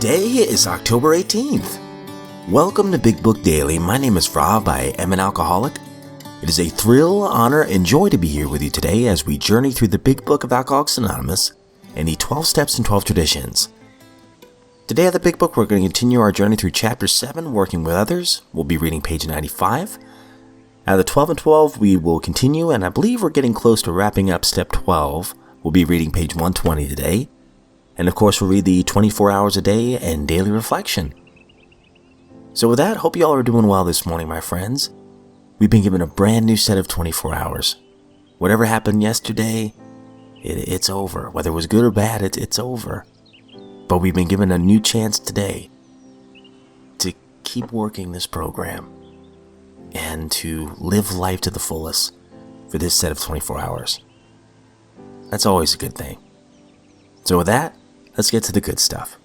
Today is October 18th. Welcome to Big Book Daily. My name is Rob. I am an alcoholic. It is a thrill, honor, and joy to be here with you today as we journey through the Big Book of Alcoholics Anonymous and the 12 Steps and 12 Traditions. Today at the Big Book, we're going to continue our journey through Chapter 7, Working with Others. We'll be reading page 95. Out of the 12 and 12, we will continue, and I believe we're getting close to wrapping up Step 12. We'll be reading page 120 today. And of course, we'll read the 24 hours a day and daily reflection. So with that, hope you all are doing well this morning, my friends. We've been given a brand new set of 24 hours. Whatever happened yesterday, it's over. Whether it was good or bad, it's over. But we've been given a new chance today to keep working this program and to live life to the fullest for this set of 24 hours. That's always a good thing. So with that, let's get to the good stuff.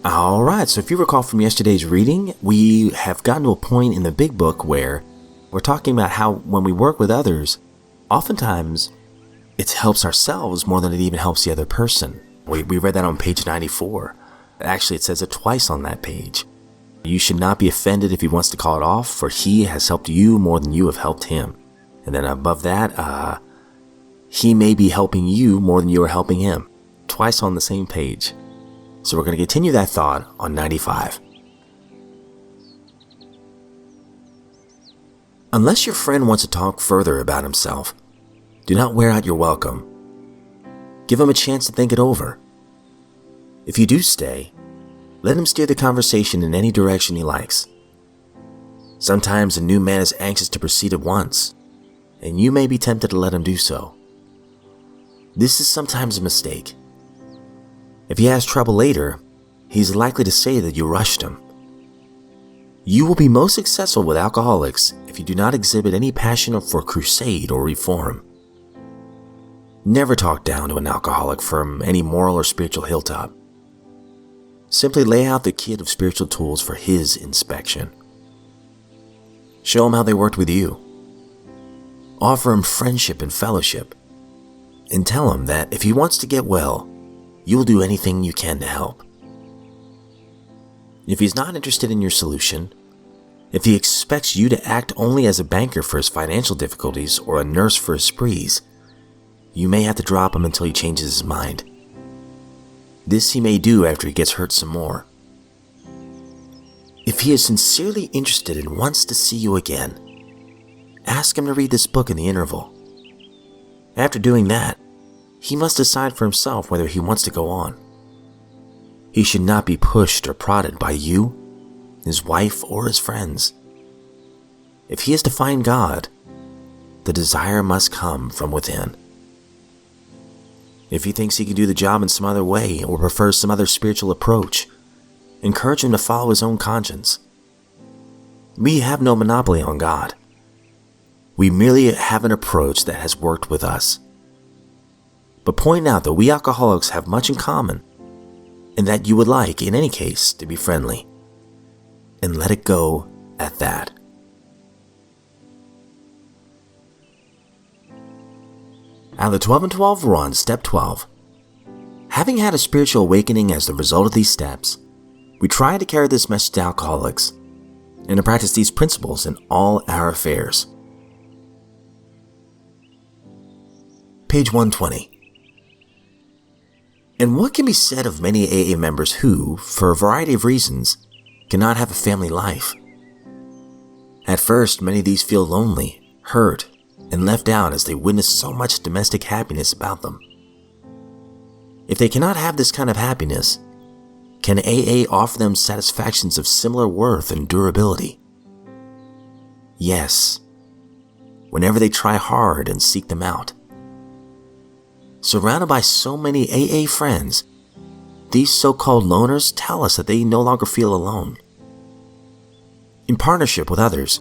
Alright, so if you recall from yesterday's reading, we have gotten to a point in the Big Book where we're talking about how when we work with others, oftentimes it helps ourselves more than it even helps the other person. We read that on page 94. Actually, it says it twice on that page. You should not be offended if he wants to call it off, for he has helped you more than you have helped him. And then above that, he may be helping you more than you are helping him. Twice on the same page. So we're going to continue that thought on 95. Unless your friend wants to talk further about himself, do not wear out your welcome. Give him a chance to think it over. If you do stay, let him steer the conversation in any direction he likes. Sometimes a new man is anxious to proceed at once, and you may be tempted to let him do so. This is sometimes a mistake. If he has trouble later, he's likely to say that you rushed him. You will be most successful with alcoholics if you do not exhibit any passion for crusade or reform. Never talk down to an alcoholic from any moral or spiritual hilltop. Simply lay out the kit of spiritual tools for his inspection. Show him how they worked with you. Offer him friendship and fellowship, and tell him that if he wants to get well, you will do anything you can to help. If he's not interested in your solution, if he expects you to act only as a banker for his financial difficulties or a nurse for his sprees, you may have to drop him until he changes his mind. This he may do after he gets hurt some more. If he is sincerely interested and wants to see you again, ask him to read this book in the interval. After doing that, he must decide for himself whether he wants to go on. He should not be pushed or prodded by you, his wife, or his friends. If he is to find God, the desire must come from within. If he thinks he can do the job in some other way or prefers some other spiritual approach, encourage him to follow his own conscience. We have no monopoly on God. We merely have an approach that has worked with us. But point out that we alcoholics have much in common, and that you would like, in any case, to be friendly. And let it go at that. Out of the 12 and 12, we're on Step 12. Having had a spiritual awakening as the result of these steps, we try to carry this message to alcoholics and to practice these principles in all our affairs. Page 120. And what can be said of many AA members who, for a variety of reasons, cannot have a family life? At first, many of these feel lonely, hurt, and left out as they witness so much domestic happiness about them. If they cannot have this kind of happiness, can AA offer them satisfactions of similar worth and durability? Yes, whenever they try hard and seek them out. Surrounded by so many AA friends, these so-called loners tell us that they no longer feel alone. In partnership with others,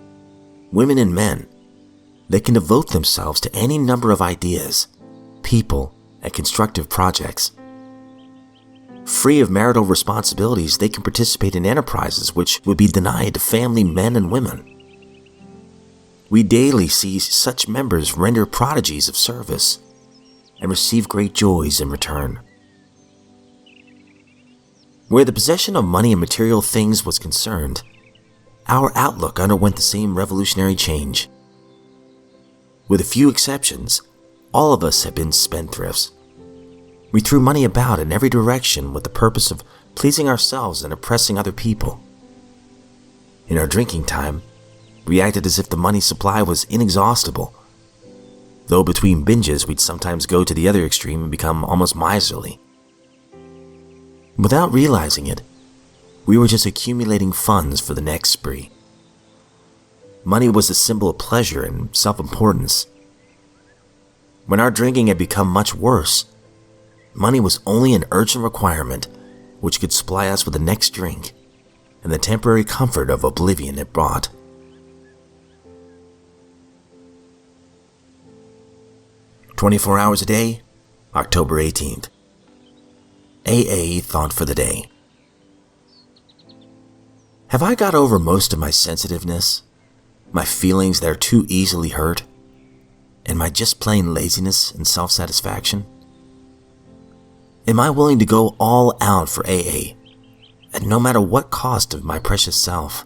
women and men, they can devote themselves to any number of ideas, people, and constructive projects. Free of marital responsibilities, they can participate in enterprises which would be denied to family men and women. We daily see such members render prodigies of service, and receive great joys in return. Where the possession of money and material things was concerned, our outlook underwent the same revolutionary change. With a few exceptions, all of us have been spendthrifts. We threw money about in every direction with the purpose of pleasing ourselves and impressing other people. In our drinking time, we acted as if the money supply was inexhaustible, though between binges we'd sometimes go to the other extreme and become almost miserly. Without realizing it, we were just accumulating funds for the next spree. Money was a symbol of pleasure and self-importance. When our drinking had become much worse, money was only an urgent requirement which could supply us with the next drink and the temporary comfort of oblivion it brought. "24 hours a day, October 18th. AA thought for the day. Have I got over most of my sensitiveness, my feelings that are too easily hurt, and my just plain laziness and self-satisfaction? Am I willing to go all out for AA, at no matter what cost of my precious self?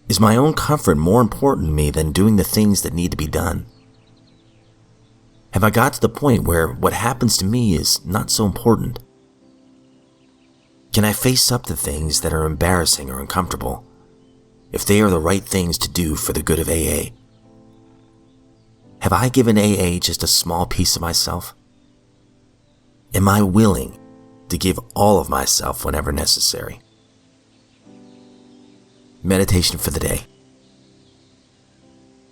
Is my own comfort more important to me than doing the things that need to be done? Have I got to the point where what happens to me is not so important? Can I face up to things that are embarrassing or uncomfortable, if they are the right things to do for the good of AA? Have I given AA just a small piece of myself? Am I willing to give all of myself whenever necessary?" Meditation for the day.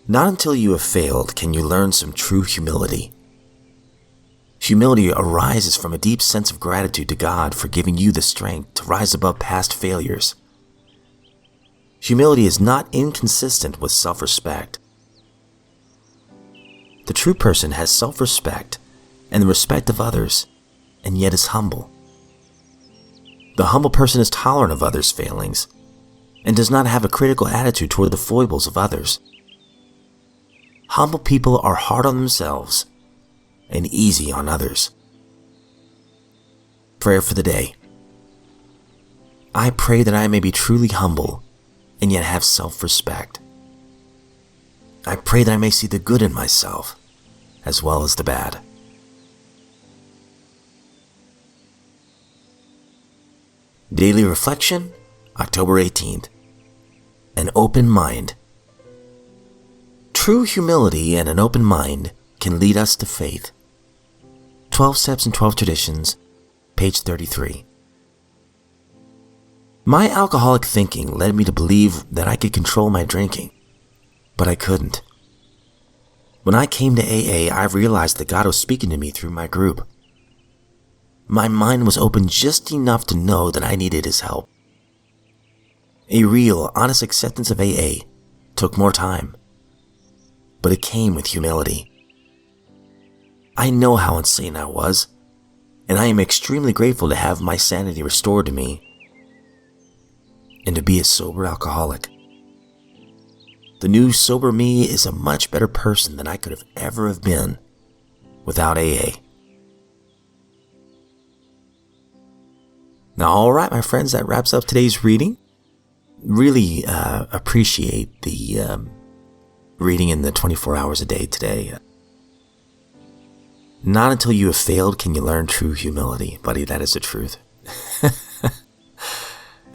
Not until you have failed can you learn some true humility. Humility arises from a deep sense of gratitude to God for giving you the strength to rise above past failures. Humility is not inconsistent with self-respect. The true person has self-respect and the respect of others, and yet is humble. The humble person is tolerant of others' failings and does not have a critical attitude toward the foibles of others. Humble people are hard on themselves and easy on others. Prayer for the day. I pray that I may be truly humble and yet have self-respect. I pray that I may see the good in myself as well as the bad. Daily Reflection, October 18th. An open mind. True humility and an open mind can lead us to faith. 12 Steps and 12 Traditions, page 33. My alcoholic thinking led me to believe that I could control my drinking, but I couldn't. When I came to AA, I realized that God was speaking to me through my group. My mind was open just enough to know that I needed His help. A real, honest acceptance of AA took more time, but it came with humility. I know how insane I was, and I am extremely grateful to have my sanity restored to me and to be a sober alcoholic. The new sober me is a much better person than I could have ever have been without AA. Now, alright my friends, that wraps up today's reading. Really appreciate the reading in the 24 hours a day today. Not until you have failed can you learn true humility, buddy, that is the truth.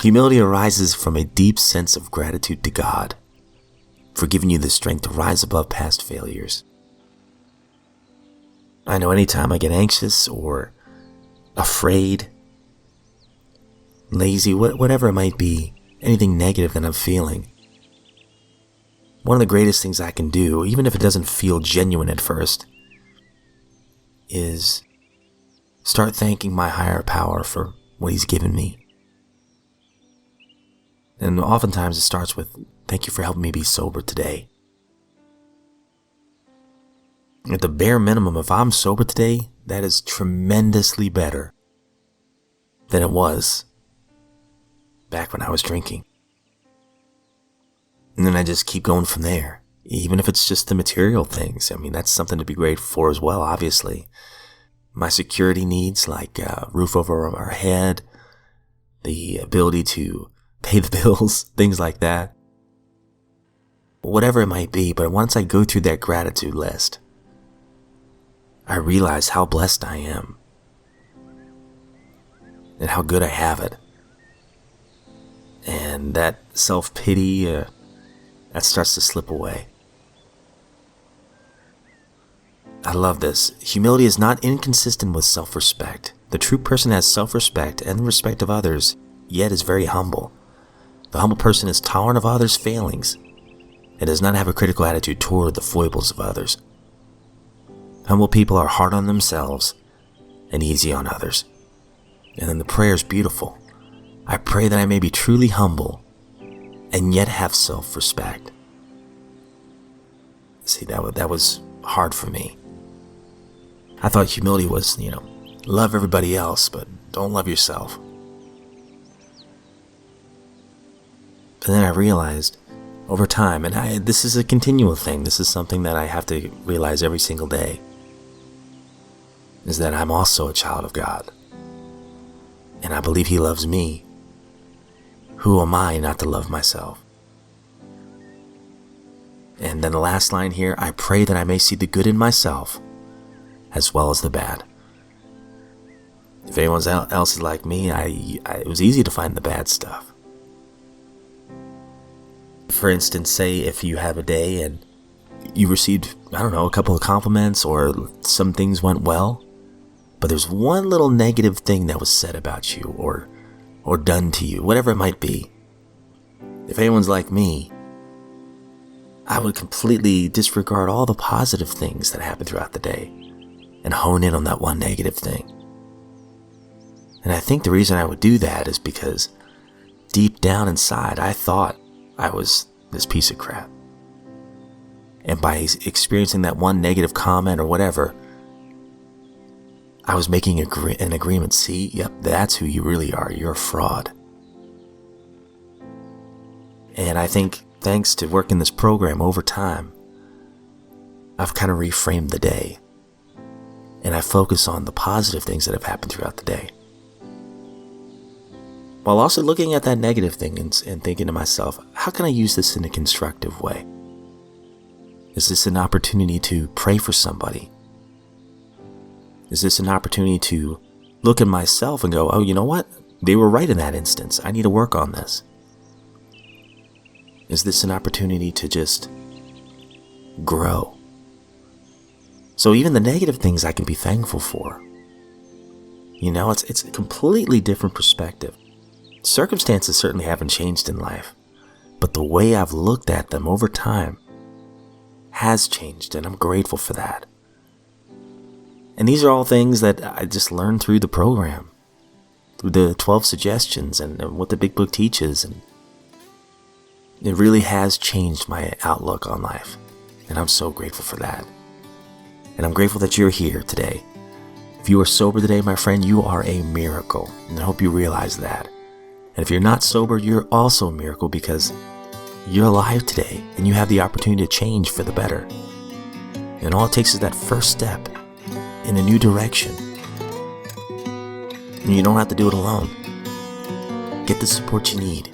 Humility arises from a deep sense of gratitude to God for giving you the strength to rise above past failures. I know anytime I get anxious or afraid, lazy, whatever it might be, anything negative that I'm feeling, one of the greatest things I can do, even if it doesn't feel genuine at first, is start thanking my higher power for what He's given me. And oftentimes it starts with, thank you for helping me be sober today. At the bare minimum, if I'm sober today, that is tremendously better than it was back when I was drinking. And then I just keep going from there. Even if it's just the material things. I mean, that's something to be grateful for as well, obviously. My security needs, like a roof over our head, the ability to pay the bills, things like that. Whatever it might be, but once I go through that gratitude list, I realize how blessed I am and how good I have it. And that self-pity, that starts to slip away. I love this. Humility is not inconsistent with self-respect. The true person has self-respect and the respect of others, yet is very humble. The humble person is tolerant of others' failings and does not have a critical attitude toward the foibles of others. Humble people are hard on themselves and easy on others. And then the prayer is beautiful. I pray that I may be truly humble and yet have self-respect. See, that was hard for me. I thought humility was, love everybody else, but don't love yourself. But then I realized over time, and this is a continual thing, this is something that I have to realize every single day, is that I'm also a child of God. And I believe He loves me. Who am I not to love myself? And then the last line here, I pray that I may see the good in myself as well as the bad. If anyone else is like me, it was easy to find the bad stuff. For instance, say if you have a day and you received, a couple of compliments or some things went well, but there's one little negative thing that was said about you or done to you, whatever it might be. If anyone's like me, I would completely disregard all the positive things that happened throughout the day and hone in on that one negative thing. And I think the reason I would do that is because deep down inside, I thought I was this piece of crap. And by experiencing that one negative comment or whatever, I was making an agreement. See, yep, that's who you really are. You're a fraud. And I think thanks to working this program over time, I've kind of reframed the day. And I focus on the positive things that have happened throughout the day. While also looking at that negative thing and thinking to myself, how can I use this in a constructive way? Is this an opportunity to pray for somebody? Is this an opportunity to look at myself and go, oh, you know what? They were right in that instance. I need to work on this. Is this an opportunity to just grow? So even the negative things I can be thankful for. It's a completely different perspective. Circumstances certainly haven't changed in life, but the way I've looked at them over time has changed, and I'm grateful for that. And these are all things that I just learned through the program, through the 12 suggestions and what the Big Book teaches. And it really has changed my outlook on life. And I'm so grateful for that. And I'm grateful that you're here today. If you are sober today, my friend, you are a miracle. And I hope you realize that. And if you're not sober, you're also a miracle because you're alive today and you have the opportunity to change for the better. And all it takes is that first step in a new direction. And you don't have to do it alone. Get the support you need.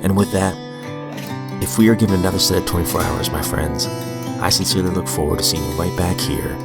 And with that, if we are given another set of 24 hours, my friends, I sincerely look forward to seeing you right back here